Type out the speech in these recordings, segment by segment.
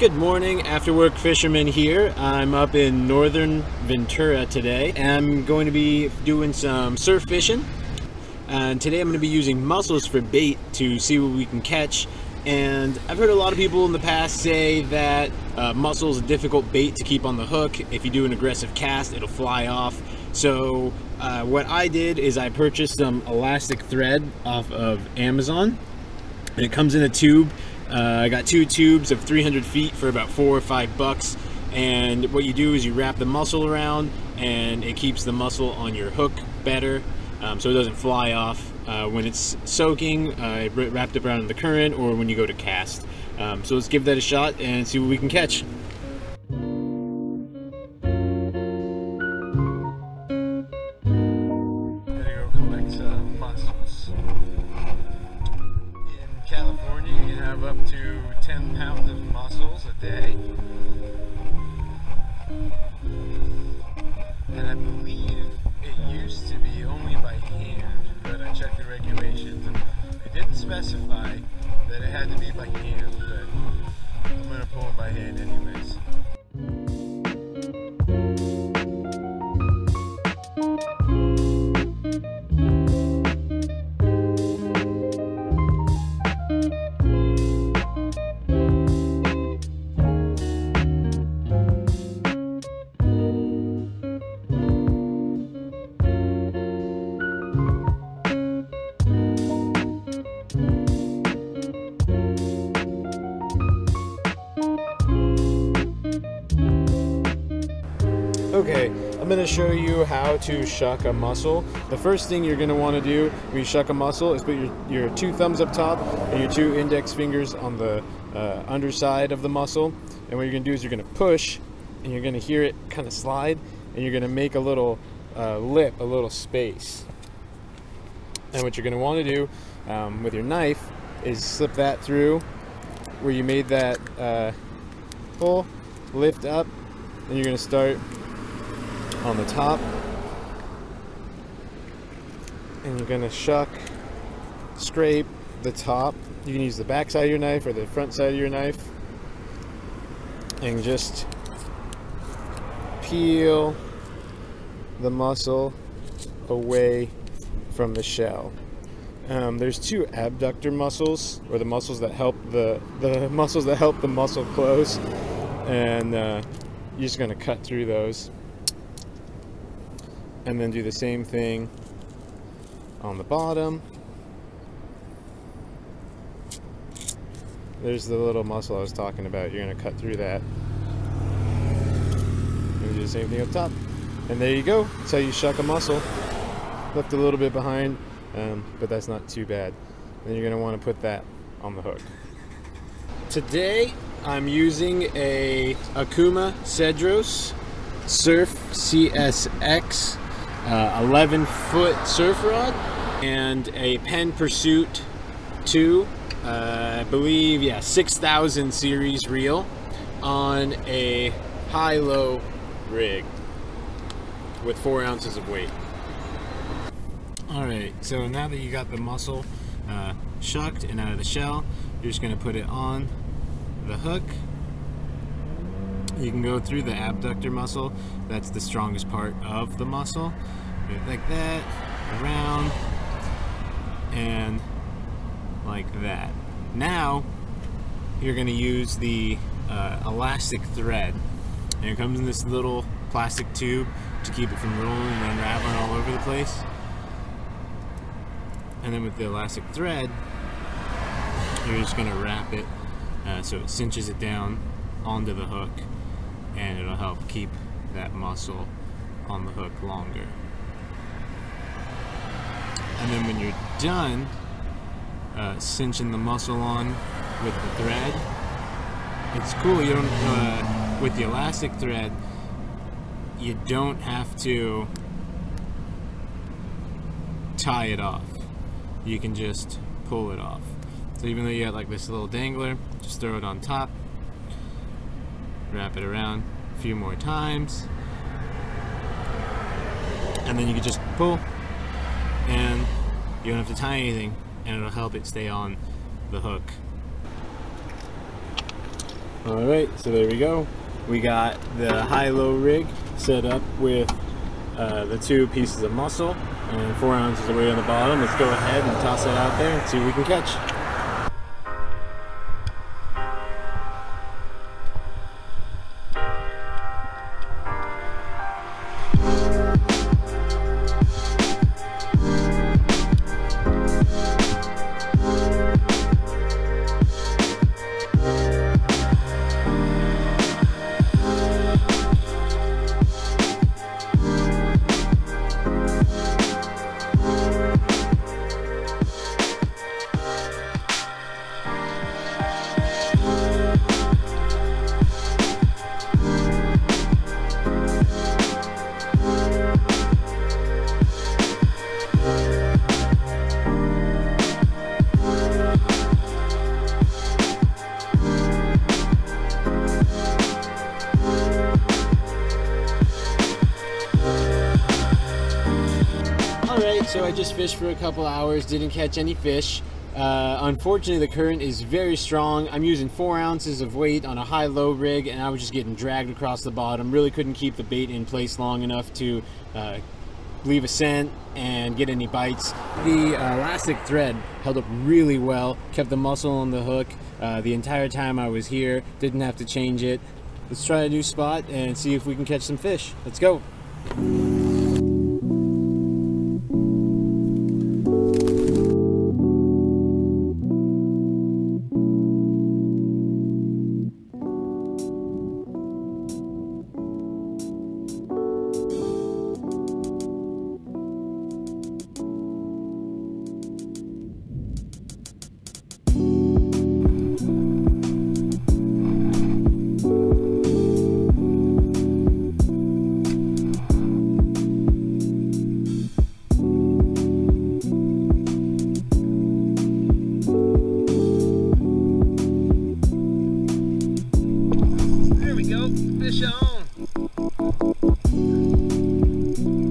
Good morning, after work fisherman here. I'm up in northern Ventura today. I'm going to be doing some surf fishing. And today I'm going to be using mussels for bait to see what we can catch. And I've heard a lot of people in the past say that mussel is a difficult bait to keep on the hook. If you do an aggressive cast, it'll fly off. So what I did is I purchased some elastic thread off of Amazon. And it comes in a tube. I got 2 tubes of 300 feet for about $4 or $5. And what you do is you wrap the mussel around and it keeps the mussel on your hook better, so it doesn't fly off when it's soaking, wrapped up around the current, or when you go to cast. So let's give that a shot and see what we can catch. California, you can have up to 10 pounds of mussels a day. And I believe it used to be only by hand, but I checked the regulations and it didn't specify that it had to be by hand, but I'm going to pull them by hand anyways. Okay, I'm going to show you how to shuck a mussel. The first thing you're going to want to do when you shuck a mussel is put your 2 thumbs up top and your 2 index fingers on the underside of the mussel. And what you're going to do is you're going to push and you're going to hear it kind of slide, and you're going to make a little lip, a little space. And what you're going to want to do with your knife is slip that through where you made that pull, lift up, and you're going to start on the top, and you're going to shuck, scrape the top. You can use the back side of your knife or the front side of your knife, and just peel the mussel away from the shell. There's 2 abductor muscles, or the muscles that help the muscles that help the mussel close, and you're just going to cut through those. And then do the same thing on the bottom. There's the little mussel I was talking about. You're going to cut through that. And do the same thing up top. And there you go. That's how you shuck a mussel. Left a little bit behind, but that's not too bad. Then you're going to want to put that on the hook. Today I'm using a Okuma Cedros Surf CSX 11-foot surf rod and a Penn Pursuit II, I believe, yeah, 6000 series reel on a high-low rig with 4 ounces of weight. Alright, so now that you got the mussel shucked and out of the shell, you're just going to put it on the hook. You can go through the abductor muscle. That's the strongest part of the mussel. Do it like that, around, and like that. Now you're going to use the elastic thread, and it comes in this little plastic tube to keep it from rolling and unraveling all over the place. And then with the elastic thread, you're just going to wrap it so it cinches it down onto the hook, and it'll help keep that mussel on the hook longer. And then when you're done cinching the mussel on with the thread, it's cool. You don't with the elastic thread, you don't have to tie it off. You can just pull it off. So even though you got like this little dangler, just throw it on top, wrap it around a few more times, and then you can just pull, and you don't have to tie anything, and it'll help it stay on the hook. Alright, so there we go. We got the high-low rig set up with the 2 pieces of mussel and 4 ounces of weight on the bottom. Let's go ahead and toss it out there and see what we can catch. So I just fished for a couple hours, didn't catch any fish. Unfortunately, the current is very strong. I'm using 4 ounces of weight on a high-low rig, and I was just getting dragged across the bottom. Really couldn't keep the bait in place long enough to leave a scent and get any bites. The elastic thread held up really well, kept the mussel on the hook the entire time I was here. Didn't have to change it. Let's try a new spot and see if we can catch some fish. Let's go. Fish on!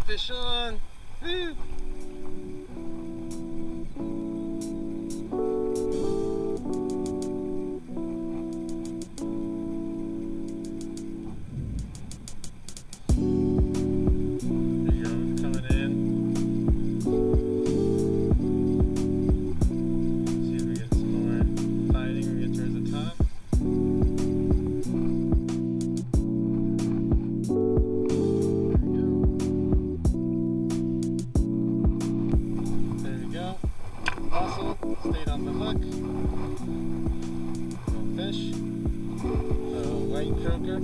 Fish on! Woo. Stayed on the hook. Little fish. White croaker.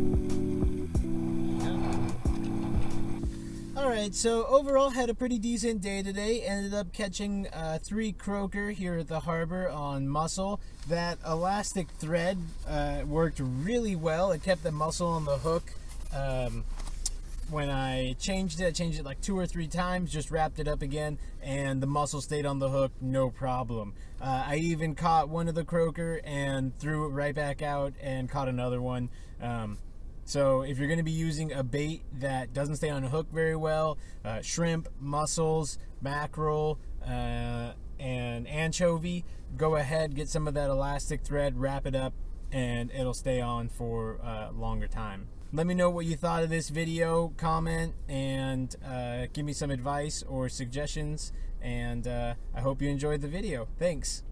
Yeah. Alright, so overall had a pretty decent day today. Ended up catching 3 croaker here at the harbor on mussel. That elastic thread worked really well. It kept the mussel on the hook. When I changed it like 2 or 3 times, just wrapped it up again, and the mussel stayed on the hook, no problem. I even caught one of the croaker and threw it right back out and caught another one. So if you're going to be using a bait that doesn't stay on a hook very well, shrimp, mussels, mackerel, and and anchovy, go ahead, get some of that elastic thread, wrap it up, and it'll stay on for a longer time. Let me know what you thought of this video, comment, and give me some advice or suggestions, and I hope you enjoyed the video. Thanks.